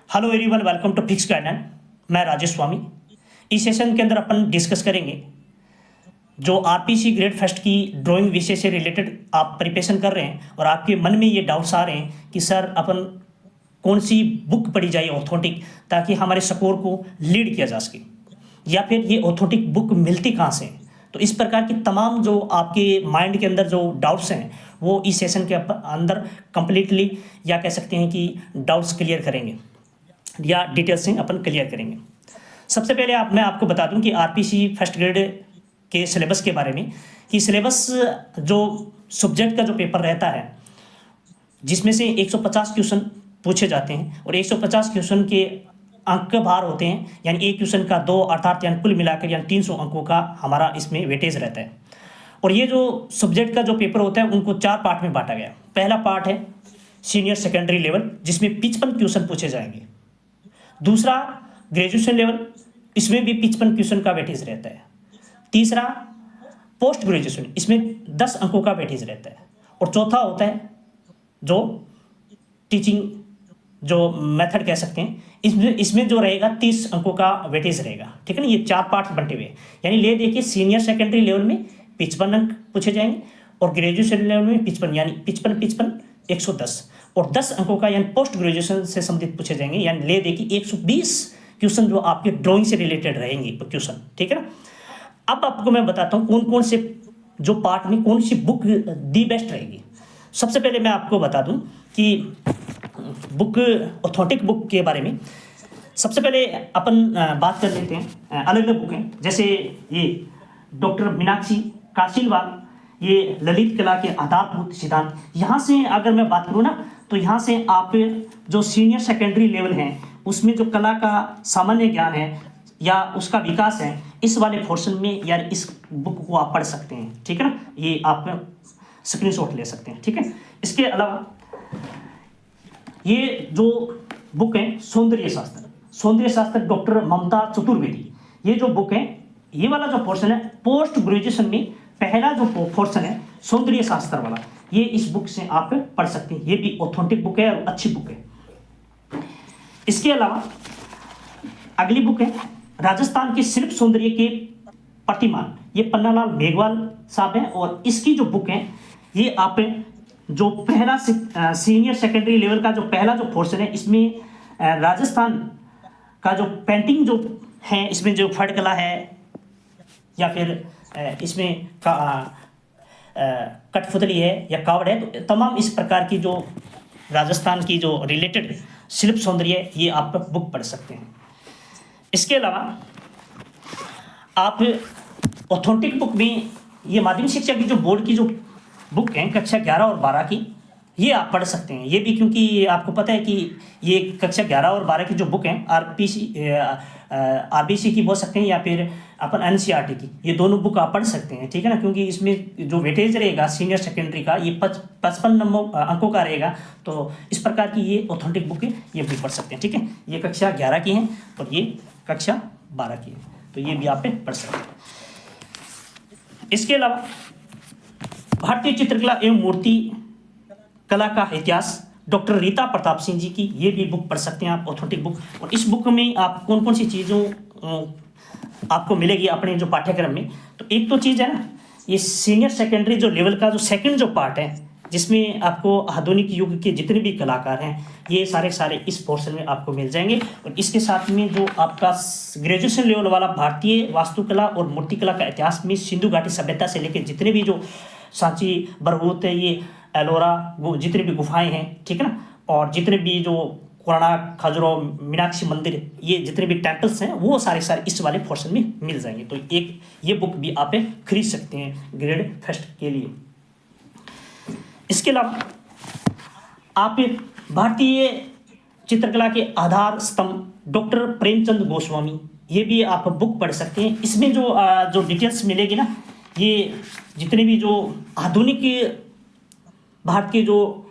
Hello everyone, welcome to fix guideline. मैं राजेश स्वामी। इस session के अंदर अपन डिस्कस करेंगे जो आरपीसी ग्रेड फर्स्ट की ड्राइंग विषय से रिलेटेड आप प्रिपरेशन कर रहे हैं और आपके मन में ये डाउट्स आ रहे हैं कि सर अपन कौन सी बुक पढ़ी जाए ऑथेंटिक, ताकि हमारे स्कोर को लीड किया जा सके, या फिर ये ऑथेंटिक बुक मिलती कहाँ से है। तो इस प्रकार की तमाम जो आपके माइंड के अंदर जो डाउट्स हैं वो इस सेशन के अंदर कंप्लीटली, या कह सकते हैं कि डाउट्स क्लियर करेंगे या डिटेल से अपन क्लियर करेंगे। सबसे पहले मैं आपको बता दूं कि आरपीसी फर्स्ट ग्रेड के सिलेबस के बारे में, कि सिलेबस जो सब्जेक्ट का जो पेपर रहता है जिसमें से 150 क्वेश्चन पूछे जाते हैं और 150 क्वेश्चन के अंक भार होते हैं, यानी एक क्वेश्चन का 2, अर्थात यानी कुल मिलाकर यानी 300 अंकों का हमारा इसमें वेटेज रहता है। और ये जो सब्जेक्ट का जो पेपर होता है उनको 4 पार्ट में बांटा गया। पहला पार्ट है सीनियर सेकेंडरी लेवल, जिसमें 55 क्वेश्चन पूछे जाएंगे। दूसरा ग्रेजुएशन लेवल, इसमें भी 55 क्वेश्चन का वेटेज रहता है। तीसरा पोस्ट ग्रेजुएशन, इसमें 10 अंकों का वेटेज रहता है। और चौथा होता है जो टीचिंग जो मेथड कह सकते हैं, इसमें जो रहेगा 30 अंकों का वेटेज रहेगा। ठीक है ना, ये 4 पार्ट बंटे हुए, यानी ले देखिए सीनियर सेकेंडरी लेवल में 55 अंक पूछे जाएंगे और ग्रेजुएशन लेवल में 55, यानी 55 110, और 10 अंकों का यानी पोस्ट ग्रेजुएशन से संबंधित पूछे जाएंगे, यानी ले देखिए 120 क्वेश्चन जो आपके ड्राइंग से रिलेटेड रहेंगे क्वेश्चन। ठीक है ना। अब आपको मैं बताता हूँ कौन कौन से जो पार्ट में कौन सी बुक दी बेस्ट रहेगी। सबसे पहले मैं आपको बता दूं कि बुक ऑथेंटिक बुक के बारे में सबसे पहले अपन बात कर लेते हैं। अलग अलग बुकें, जैसे ये डॉक्टर मीनाक्षी काशीलवाल, ये ललित कला के आधारभूत सिद्धांत। यहाँ से अगर मैं बात करूँ ना, तो यहाँ से आप जो सीनियर सेकेंडरी लेवल हैं उसमें जो कला का सामान्य ज्ञान है या उसका विकास है, इस वाले पोर्शन में यार इस बुक को आप पढ़ सकते हैं। ठीक है ना, ये आप स्क्रीनशॉट ले सकते हैं। ठीक है। इसके अलावा ये जो बुक है सौंदर्य शास्त्र डॉक्टर ममता चतुर्वेदी, ये जो बुक है, ये वाला जो पोर्शन है पोस्ट ग्रेजुएशन में पहला जो पोर्शन है सौंदर्य शास्त्र वाला, ये इस बुक से आप पढ़ सकते हैं। ये भी ऑथेंटिक बुक है और अच्छी बुक है। इसके अलावा अगली बुक है राजस्थान के शिल्प सौंदर्य के प्रतिमान, ये पन्नालाल मेघवाल साहब हैं। और इसकी जो बुक है ये आप जो पहला सीनियर सेकेंडरी लेवल का जो पहला जो पोर्शन है, इसमें राजस्थान का जो पेंटिंग जो है, इसमें जो फड़ कला है या फिर इसमें कठपुतली है या कावड़ है, तो तमाम इस प्रकार की जो राजस्थान की जो रिलेटेड शिल्प सौंदर्य है, ये आप बुक पढ़ सकते हैं। इसके अलावा आप ऑथेंटिक बुक में ये माध्यमिक शिक्षा की जो बोर्ड की जो बुक है कक्षा 11 और 12 की, ये आप पढ़ सकते हैं। ये भी क्योंकि आपको पता है कि ये कक्षा 11 और 12 की जो बुक है आरबीसी की बोल सकते हैं या फिर अपन एनसीईआरटी की, ये दोनों बुक आप पढ़ सकते हैं। ठीक है ना, क्योंकि इसमें जो वेटेज रहेगा सीनियर सेकेंडरी का ये 55 अंकों का रहेगा। तो इस प्रकार की ये ऑथेंटिक बुक है, ये भी पढ़ सकते हैं। ठीक है, ये कक्षा 11 की हैं और ये कक्षा 12 की है, तो ये भी आप पढ़ सकते हैं। इसके अलावा भारतीय चित्रकला एवं मूर्ति कला का इतिहास डॉक्टर रीता प्रताप सिंह जी की, ये भी बुक पढ़ सकते हैं आप, ऑथेंटिक बुक। और इस बुक में आप कौन कौन सी चीज़ों आपको मिलेगी अपने जो पाठ्यक्रम में, तो एक तो चीज़ है ना, ये सीनियर सेकेंडरी जो लेवल का जो सेकंड जो पार्ट है, जिसमें आपको आधुनिक युग के जितने भी कलाकार हैं ये सारे इस पोर्शन में आपको मिल जाएंगे। और इसके साथ में जो आपका ग्रेजुएशन लेवल वाला भारतीय वास्तुकला और मूर्तिकला का इतिहास में सिंधु घाटी सभ्यता से लेकर जितने भी जो सांची, बरहूत है, ये एलोरा, जितनी भी गुफाएं हैं, ठीक है ना, और जितने भी जो कोणार्क, खजुराहो, मीनाक्षी मंदिर, ये जितने भी टेम्पल्स हैं वो सारे इस वाले पोर्शन में मिल जाएंगे। तो एक ये बुक भी आप खरीद सकते हैं ग्रेड फर्स्ट के लिए। इसके अलावा आप भारतीय चित्रकला के आधार स्तंभ डॉक्टर प्रेमचंद गोस्वामी, ये भी आप बुक पढ़ सकते हैं। इसमें जो डिटेल्स मिलेगी ना, ये जितने भी जो आधुनिक भारत के जो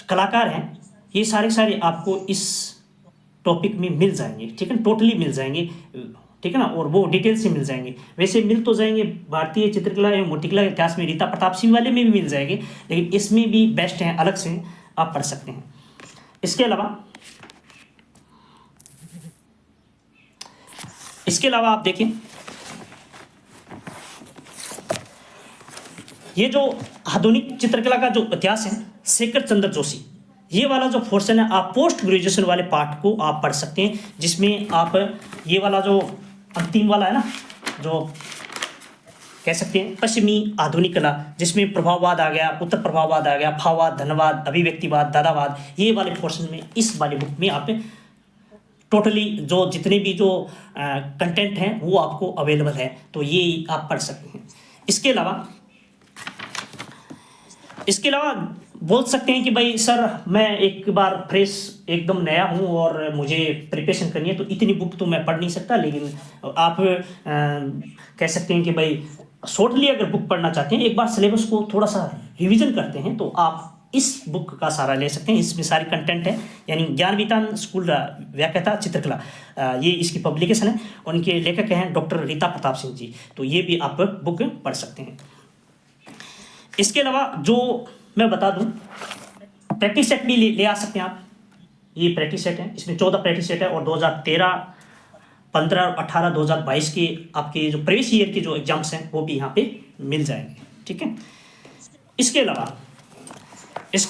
कलाकार हैं ये सारे आपको इस टॉपिक में मिल जाएंगे। ठीक है, टोटली मिल जाएंगे। ठीक है ना, और वो डिटेल से मिल जाएंगे। वैसे मिल तो जाएंगे भारतीय चित्रकला एवं मूर्तिकला के इतिहास में रीता प्रताप सिंह वाले में भी मिल जाएंगे, लेकिन इसमें भी बेस्ट हैं, अलग से आप पढ़ सकते हैं। इसके अलावा इसके अलावा आप देखिए, ये जो आधुनिक चित्रकला का जो इतिहास है, शेखर चंद्र जोशी, ये वाला जो पोर्शन है आप पोस्ट ग्रेजुएशन वाले पार्ट को आप पढ़ सकते हैं, जिसमें आप ये वाला जो अंतिम वाला है ना, जो कह सकते हैं पश्चिमी आधुनिक कला, जिसमें प्रभाववाद आ गया, उत्तर प्रभाववाद आ गया, भाववाद, धनवाद, अभिव्यक्तिवाद, दादावाद, ये वाले पोर्शन में इस वाले बुक में आप टोटली जो जितने भी जो कंटेंट हैं वो आपको अवेलेबल है, तो ये आप पढ़ सकते हैं। इसके अलावा बोल सकते हैं कि भाई सर मैं एक बार फ्रेश एकदम नया हूँ और मुझे प्रिपरेशन करनी है, तो इतनी बुक तो मैं पढ़ नहीं सकता, लेकिन आप कह सकते हैं कि भाई शॉर्टली अगर बुक पढ़ना चाहते हैं, एक बार सिलेबस को थोड़ा सा रिवीजन करते हैं, तो आप इस बुक का सहारा ले सकते हैं। इसमें सारी कंटेंट है, यानी ज्ञान वितान स्कूल व्याख्याता चित्रकला, ये इसकी पब्लिकेशन है, उनके लेखक हैं डॉक्टर रीता प्रताप सिंह जी, तो ये भी आप बुक पढ़ सकते हैं। इसके अलावा जो मैं बता दूं, प्रैक्टिस सेट भी ले आ सकते हैं आप। ये प्रैक्टिस सेट है, इसमें 14 प्रैक्टिस सेट है और 2013, 15 और 18, 2022 के आपके जो प्रीवियस ईयर के जो एग्जाम्स हैं वो भी यहाँ पे मिल जाएंगे, ठीक है। इसके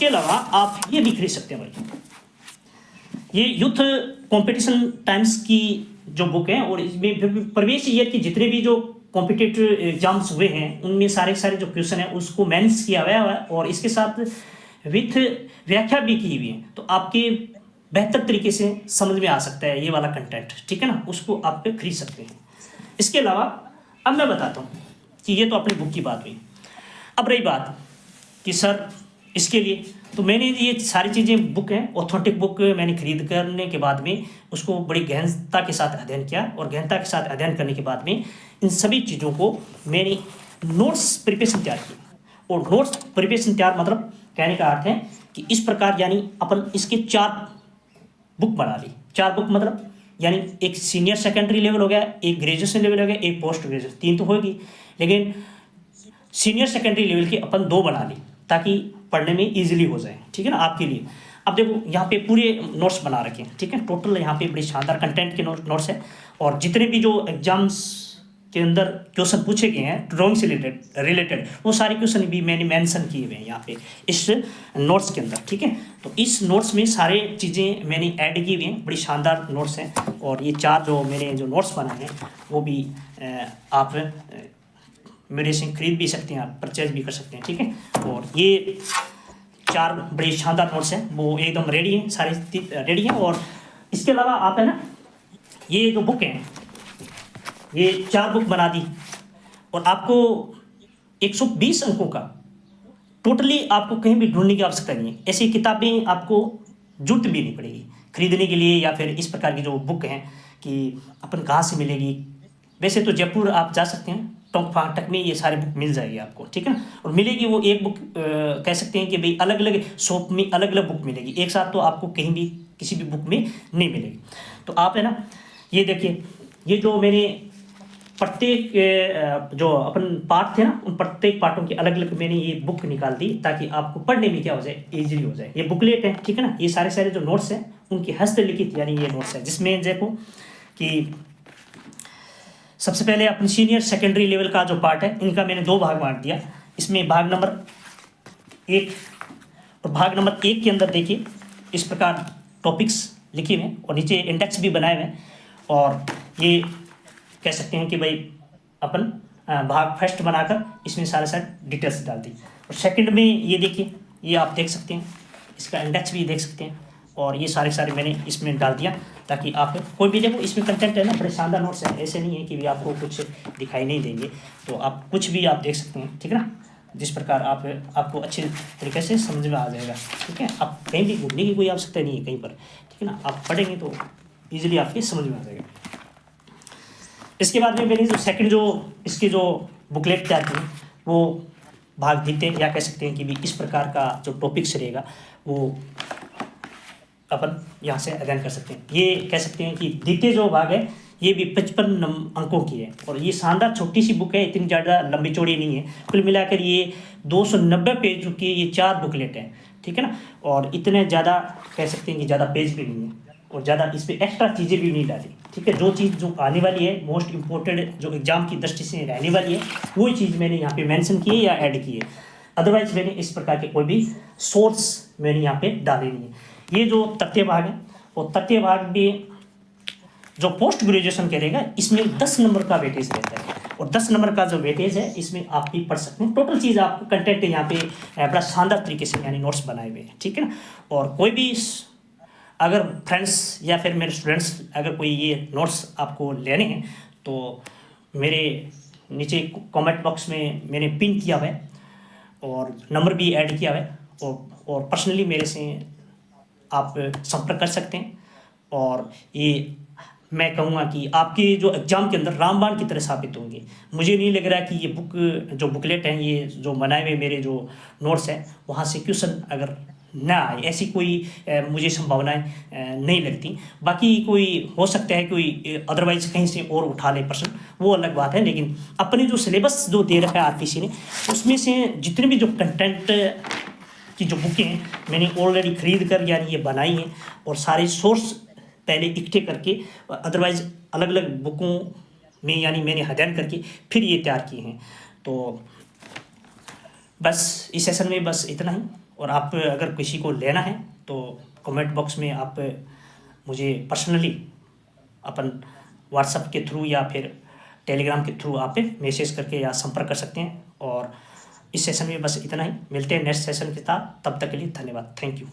अलावा आप ये भी खरीद सकते हैं भाई, ये यूथ कंपटीशन टाइम्स की जो बुक है, और इसमें प्रीवियस ईयर की जितने भी जो कॉम्पिटिटिव एग्जाम्स हुए हैं उनमें सारे जो क्वेश्चन है उसको मैनेज किया हुआ है, और इसके साथ विथ व्याख्या भी की हुई है, तो आपके बेहतर तरीके से समझ में आ सकता है ये वाला कंटेंट, ठीक है ना, उसको आप खरीद सकते हैं। इसके अलावा अब मैं बताता हूँ कि ये तो अपनी बुक की बात हुई। अब रही बात कि सर इसके लिए, तो मैंने ये सारी चीज़ें बुक हैं, ऑथेंटिक बुक मैंने खरीद करने के बाद में उसको बड़ी गहनता के साथ अध्ययन किया, और गहनता के साथ अध्ययन करने के बाद में इन सभी चीज़ों को मैंने नोट्स प्रिपरेशन तैयार की। और नोट्स प्रिपरेशन तैयार मतलब कहने का अर्थ है कि इस प्रकार, यानी अपन इसके 4 बुक बना ली। 4 बुक मतलब यानी एक सीनियर सेकेंडरी लेवल हो गया, एक ग्रेजुएशन लेवल हो गया, एक पोस्ट ग्रेजुएशन, 3 तो होगी, लेकिन सीनियर सेकेंडरी लेवल की अपन 2 बना ली ताकि पढ़ने में ईजिली हो जाए, ठीक है ना, आपके लिए। अब देखो यहाँ पे पूरे नोट्स बना रखे हैं, ठीक है, टोटल यहाँ पे बड़ी शानदार कंटेंट के नोट्स हैं, और जितने भी जो एग्जाम्स के अंदर क्वेश्चन पूछे गए हैं ड्राइंग से रिलेटेड वो सारे क्वेश्चन भी मैंने मेंशन किए हुए हैं यहाँ पे इस नोट्स के अंदर, ठीक है। तो इस नोट्स में सारे चीज़ें मैंने ऐड की हुई हैं, बड़ी शानदार नोट्स हैं, और ये 4 जो मैंने जो नोट्स बनाए हैं वो भी आप मेरे से खरीद भी सकते हैं, आप परचेज भी कर सकते हैं, ठीक है। और ये 4 बड़े शानदार नोट्स हैं, वो एकदम रेडी हैं, सारे रेडी हैं। और इसके अलावा आप है ना, ये जो बुक हैं, ये 4 बुक बना दी, और आपको 120 अंकों का टोटली आपको कहीं भी ढूंढने की आवश्यकता नहीं है। ऐसी किताबें आपको जरूरत भी नहीं पड़ेगी खरीदने के लिए, या फिर इस प्रकार की जो बुक हैं कि अपन कहाँ से मिलेगी। वैसे तो जयपुर आप जा सकते हैं, टोंक फाटक में ये सारे बुक मिल जाएगी आपको, ठीक है ना। और मिलेगी वो एक बुक कह सकते हैं कि भाई अलग अलग शॉप में अलग अलग बुक मिलेगी, एक साथ तो आपको कहीं भी किसी भी बुक में नहीं मिलेगी। तो आप है ना, ये देखिए, ये जो मैंने प्रत्येक जो अपन पार्ट थे ना, उन प्रत्येक पार्टों की अलग अलग मैंने ये बुक निकाल दी ताकि आपको पढ़ने में क्या हो जाए, ईजिली हो जाए। ये बुकलेट है, ठीक है ना, ये सारे जो नोट्स हैं उनकी हस्तलिखित यानी ये नोट्स है, जिसमें देखो कि सबसे पहले अपनी सीनियर सेकेंडरी लेवल का जो पार्ट है इनका मैंने 2 भाग बांट दिया। इसमें भाग नंबर 1 और भाग नंबर 1 के अंदर देखिए इस प्रकार टॉपिक्स लिखे हुए हैं और नीचे इंडेक्स भी बनाए हुए हैं, और ये कह सकते हैं कि भाई अपन भाग फर्स्ट बनाकर इसमें सारे डिटेल्स डाल दी। और सेकंड में ये देखिए, ये आप देख सकते हैं, इसका इंडेक्स भी देख सकते हैं, और ये सारे मैंने इसमें डाल दिया ताकि आप कोई भी देखो इसमें कंटेंट है ना, बड़े शानदार नोट्स हैं, ऐसे नहीं है कि भी आपको कुछ दिखाई नहीं देंगे, तो आप कुछ भी आप देख सकते हैं, ठीक है ना, जिस प्रकार आपको अच्छे तरीके से समझ में आ जाएगा, ठीक है। आप कहीं भी घूमने की कोई आवश्यकता नहीं है कहीं पर, ठीक है ना, आप पढ़ेंगे तो ईजिली आपके समझ में आ जाएगा। इसके बाद में मैंने जो सेकंड जो इसकी जो बुकलेट तैयार की वो भाग द्वितीय, या कह सकते हैं कि भी इस प्रकार का जो टॉपिक्स रहेगा वो अपन यहाँ से अध्ययन कर सकते हैं। ये कह सकते हैं कि द्वितीय जो भाग है ये भी 55 अंकों की है, और ये शानदार छोटी सी बुक है, इतनी ज़्यादा लंबी चौड़ी नहीं है। कुल मिलाकर ये 290 पेज की ये 4 बुकलेट हैं, ठीक है ना, और इतने ज़्यादा कह सकते हैं कि ज़्यादा पेज भी नहीं है, और ज़्यादा इस पर एक्स्ट्रा चीज़ें भी नहीं डाली, ठीक है। जो चीज़ जो आने वाली है मोस्ट इम्पोर्टेंट जो एग्ज़ाम की दृष्टि से रहने वाली है वही चीज़ मैंने यहाँ पे मेंशन की है या ऐड की है। अदरवाइज मैंने इस प्रकार के कोई भी सोर्स मैंने यहाँ पे डाले नहीं है। ये जो तथ्य भाग है वो तथ्य भाग भी जो पोस्ट ग्रेजुएशन करेगा इसमें 10 नंबर का वेटेज रहता है, और 10 नंबर का जो वेटेज है इसमें आप भी पढ़ सकते हैं। टोटल चीज़ आपको कंटेंट यहाँ पे बड़ा शानदार तरीके से यानी नोट्स बनाए हुए हैं, ठीक है ना। और कोई भी अगर फ्रेंड्स या फिर मेरे स्टूडेंट्स अगर कोई ये नोट्स आपको लेने हैं तो मेरे नीचे कमेंट बॉक्स में मैंने पिन किया हुआ है और नंबर भी ऐड किया हुआ है, और पर्सनली मेरे से आप संपर्क कर सकते हैं। और ये मैं कहूँगा कि आपके जो एग्ज़ाम के अंदर रामबाण की तरह साबित होंगे। मुझे नहीं लग रहा कि ये बुक जो बुकलेट है ये जो बनाए हुए मेरे जो नोट्स हैं वहाँ से क्वेश्चन अगर ना आए, ऐसी कोई मुझे संभावनाएं नहीं लगती। बाकी कोई हो सकता है कोई अदरवाइज कहीं से और उठा ले प्रश्न, वो अलग बात है। लेकिन अपने जो सिलेबस जो दे रखा है आरपीसी ने उसमें से जितने भी जो कंटेंट की जो बुकें हैं मैंने ऑलरेडी खरीद कर यानी ये बनाई हैं, और सारे सोर्स पहले इकट्ठे करके अदरवाइज अलग अलग बुकों में यानी मैंने अध्ययन करके फिर ये तैयार किए हैं। तो बस इस सेशन में बस इतना ही। और आप अगर किसी को लेना है तो कमेंट बॉक्स में आप मुझे पर्सनली अपन व्हाट्सएप के थ्रू या फिर टेलीग्राम के थ्रू आप मैसेज करके या संपर्क कर सकते हैं। और इस सेशन में बस इतना ही, मिलते हैं नेक्स्ट सेशन के साथ, तब तक के लिए धन्यवाद, थैंक यू।